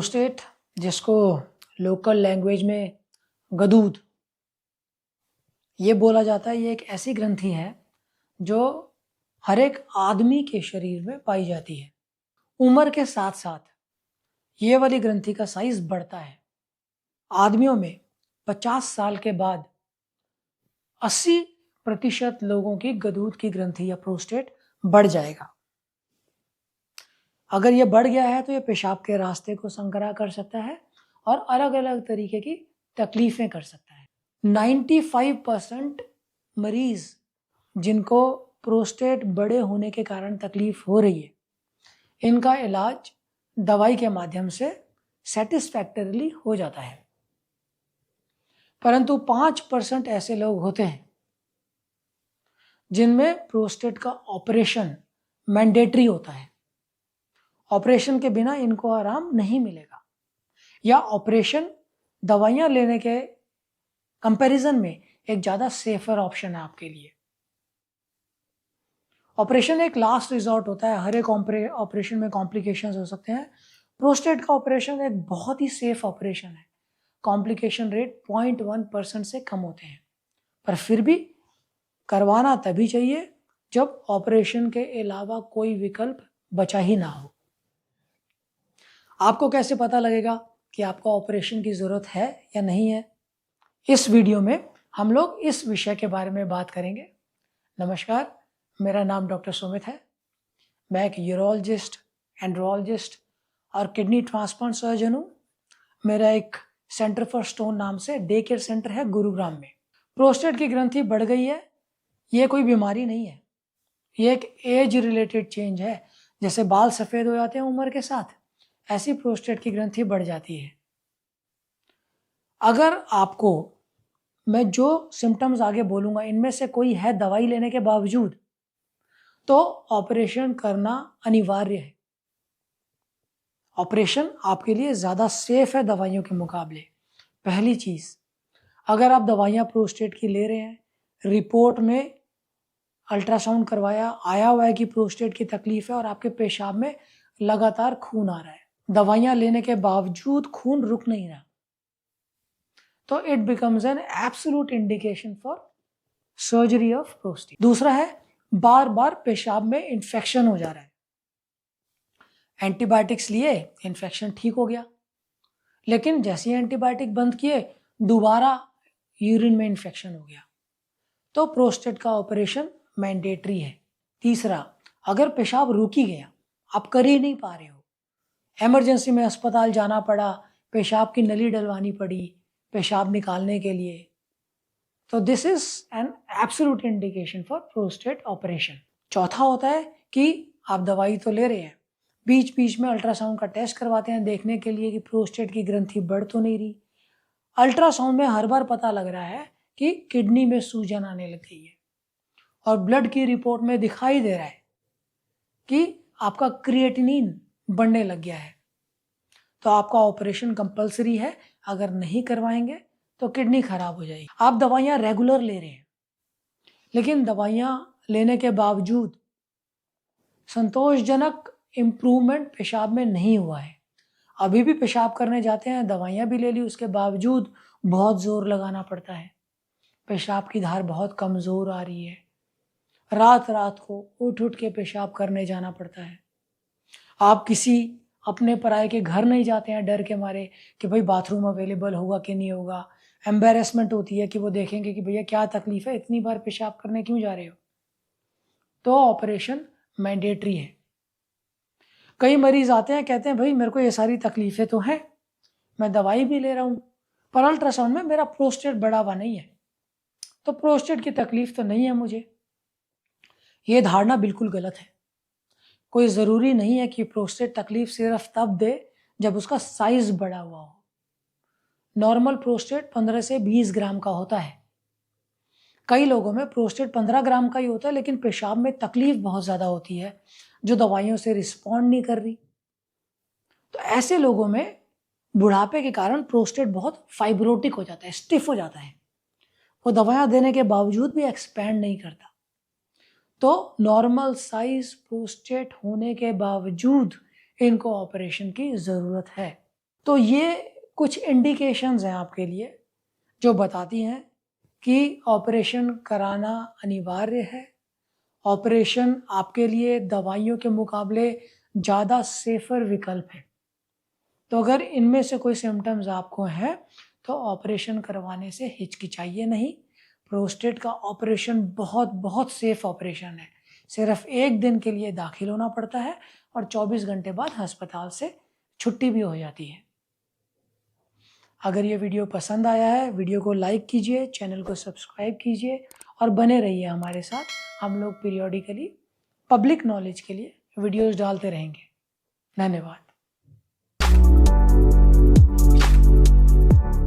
Prostate, जिसको local language में गदूद ये बोला जाता है, ये एक ऐसी ग्रंथि है जो हर एक आदमी के शरीर में पाई जाती है। उम्र के साथ साथ ये वाली ग्रंथि का साइज बढ़ता है। आदमियों में 50 साल के बाद 80% लोगों की गदूद की ग्रंथि या प्रोस्टेट बढ़ जाएगा। अगर ये बढ़ गया है तो ये पेशाब के रास्ते को संकरा कर सकता है और अलग अलग तरीके की तकलीफें कर सकता है। 95% मरीज जिनको प्रोस्टेट बड़े होने के कारण तकलीफ हो रही है, इनका इलाज दवाई के माध्यम से सेटिस्फैक्टरीली हो जाता है। परंतु 5% ऐसे लोग होते हैं जिनमें प्रोस्टेट का ऑपरेशन मैंडेटरी होता है। ऑपरेशन के बिना इनको आराम नहीं मिलेगा, या ऑपरेशन दवाइयां लेने के कंपैरिजन में एक ज़्यादा सेफर ऑप्शन है आपके लिए। ऑपरेशन एक लास्ट रिजॉर्ट होता है। हर एक ऑपरेशन में कॉम्प्लिकेशंस हो सकते हैं। प्रोस्टेट का ऑपरेशन एक बहुत ही सेफ ऑपरेशन है। कॉम्प्लिकेशन रेट 0.1% से कम होते हैं, पर फिर भी करवाना तभी चाहिए जब ऑपरेशन के अलावा कोई विकल्प बचा ही ना हो। आपको कैसे पता लगेगा कि आपको ऑपरेशन की ज़रूरत है या नहीं है? इस वीडियो में हम लोग इस विषय के बारे में बात करेंगे। नमस्कार, मेरा नाम डॉक्टर सुमित है। मैं एक यूरोलॉजिस्ट, एंड्रोलॉजिस्ट और किडनी ट्रांसप्लांट सर्जन हूँ। मेरा एक सेंटर फॉर स्टोन नाम से डे केयर सेंटर है गुरुग्राम में। प्रोस्टेट की ग्रंथि बढ़ गई है, ये कोई बीमारी नहीं है, ये एक एज रिलेटेड चेंज है। जैसे बाल सफ़ेद हो जाते हैं उम्र के साथ, ऐसी प्रोस्टेट की ग्रंथि बढ़ जाती है। अगर आपको मैं जो सिम्टम्स आगे बोलूँगा इनमें से कोई है दवाई लेने के बावजूद, तो ऑपरेशन करना अनिवार्य है। ऑपरेशन आपके लिए ज़्यादा सेफ है दवाइयों के मुकाबले। पहली चीज़, अगर आप दवाइयाँ प्रोस्टेट की ले रहे हैं, रिपोर्ट में अल्ट्रासाउंड करवाया, आया हुआ है कि प्रोस्टेट की तकलीफ है और आपके पेशाब में लगातार खून आ रहा है, दवाइयाँ लेने के बावजूद खून रुक नहीं रहा, तो it becomes an absolute indication for surgery of prostate. दूसरा है, बार बार पेशाब में इन्फेक्शन हो जा रहा है। एंटीबायोटिक्स लिए, इन्फेक्शन ठीक हो गया, लेकिन जैसे ही एंटीबायोटिक बंद किए दोबारा यूरिन में इन्फेक्शन हो गया, तो प्रोस्टेट का ऑपरेशन मैंडेटरी है। तीसरा, अगर पेशाब रुक ही गया, आप कर ही नहीं पा रहे हो, इमरजेंसी में अस्पताल जाना पड़ा, पेशाब की नली डलवानी पड़ी पेशाब निकालने के लिए, तो this is an absolute indication for prostate operation. चौथा होता है कि आप दवाई तो ले रहे हैं, बीच बीच में अल्ट्रासाउंड का टेस्ट करवाते हैं देखने के लिए कि प्रोस्टेट की ग्रंथि बढ़ तो नहीं रही। अल्ट्रासाउंड में हर बार पता लग रहा है कि किडनी में सूजन आने लग गई है, और ब्लड की रिपोर्ट में दिखाई दे रहा है कि आपका क्रिएटिनिन बढ़ने लग गया है, तो आपका ऑपरेशन कंपलसरी है। अगर नहीं करवाएंगे तो किडनी खराब हो जाएगी। आप दवाइयाँ रेगुलर ले रहे हैं, लेकिन दवाइयाँ लेने के बावजूद संतोषजनक इम्प्रूवमेंट पेशाब में नहीं हुआ है। अभी भी पेशाब करने जाते हैं, दवाइयाँ भी ले ली, उसके बावजूद बहुत ज़ोर लगाना पड़ता है, पेशाब की धार बहुत कमज़ोर आ रही है, रात रात को उठ उठ के पेशाब करने जाना पड़ता है। आप किसी अपने पराये के घर नहीं जाते हैं डर के मारे कि भाई बाथरूम अवेलेबल होगा कि नहीं होगा। एम्बेरसमेंट होती है कि वो देखेंगे कि भैया क्या तकलीफ है, इतनी बार पेशाब करने क्यों जा रहे हो। तो ऑपरेशन मैंडेटरी है। कई मरीज आते हैं, कहते हैं भाई मेरे को ये सारी तकलीफें तो हैं, मैं दवाई भी ले रहा हूँ, पर अल्ट्रासाउंड में मेरा प्रोस्टेट बढ़ा हुआ नहीं है, तो प्रोस्टेट की तकलीफ तो नहीं है मुझे। ये धारणा बिल्कुल गलत है। कोई ज़रूरी नहीं है कि प्रोस्टेट तकलीफ सिर्फ तब दे जब उसका साइज बड़ा हुआ हो। नॉर्मल प्रोस्टेट 15 से 20 ग्राम का होता है। कई लोगों में प्रोस्टेट 15 ग्राम का ही होता है, लेकिन पेशाब में तकलीफ बहुत ज़्यादा होती है जो दवाइयों से रिस्पॉन्ड नहीं कर रही। तो ऐसे लोगों में बुढ़ापे के कारण प्रोस्टेट बहुत फाइब्रोटिक हो जाता है, स्टिफ हो जाता है, वो दवाइयाँ देने के बावजूद भी एक्सपैंड नहीं करता। तो नॉर्मल साइज प्रोस्टेट होने के बावजूद इनको ऑपरेशन की ज़रूरत है। तो ये कुछ इंडिकेशंस हैं आपके लिए जो बताती हैं कि ऑपरेशन कराना अनिवार्य है। ऑपरेशन आपके लिए दवाइयों के मुकाबले ज़्यादा सेफर विकल्प है। तो अगर इनमें से कोई सिम्टम्स आपको हैं तो ऑपरेशन करवाने से हिचकिचाइए नहीं। प्रोस्टेट का ऑपरेशन बहुत बहुत सेफ ऑपरेशन है। सिर्फ 1 दिन के लिए दाखिल होना पड़ता है और 24 घंटे बाद अस्पताल से छुट्टी भी हो जाती है। अगर ये वीडियो पसंद आया है, वीडियो को लाइक कीजिए, चैनल को सब्सक्राइब कीजिए और बने रहिए हमारे साथ। हम लोग पीरियोडिकली पब्लिक नॉलेज के लिए वीडियोस डालते रहेंगे। धन्यवाद।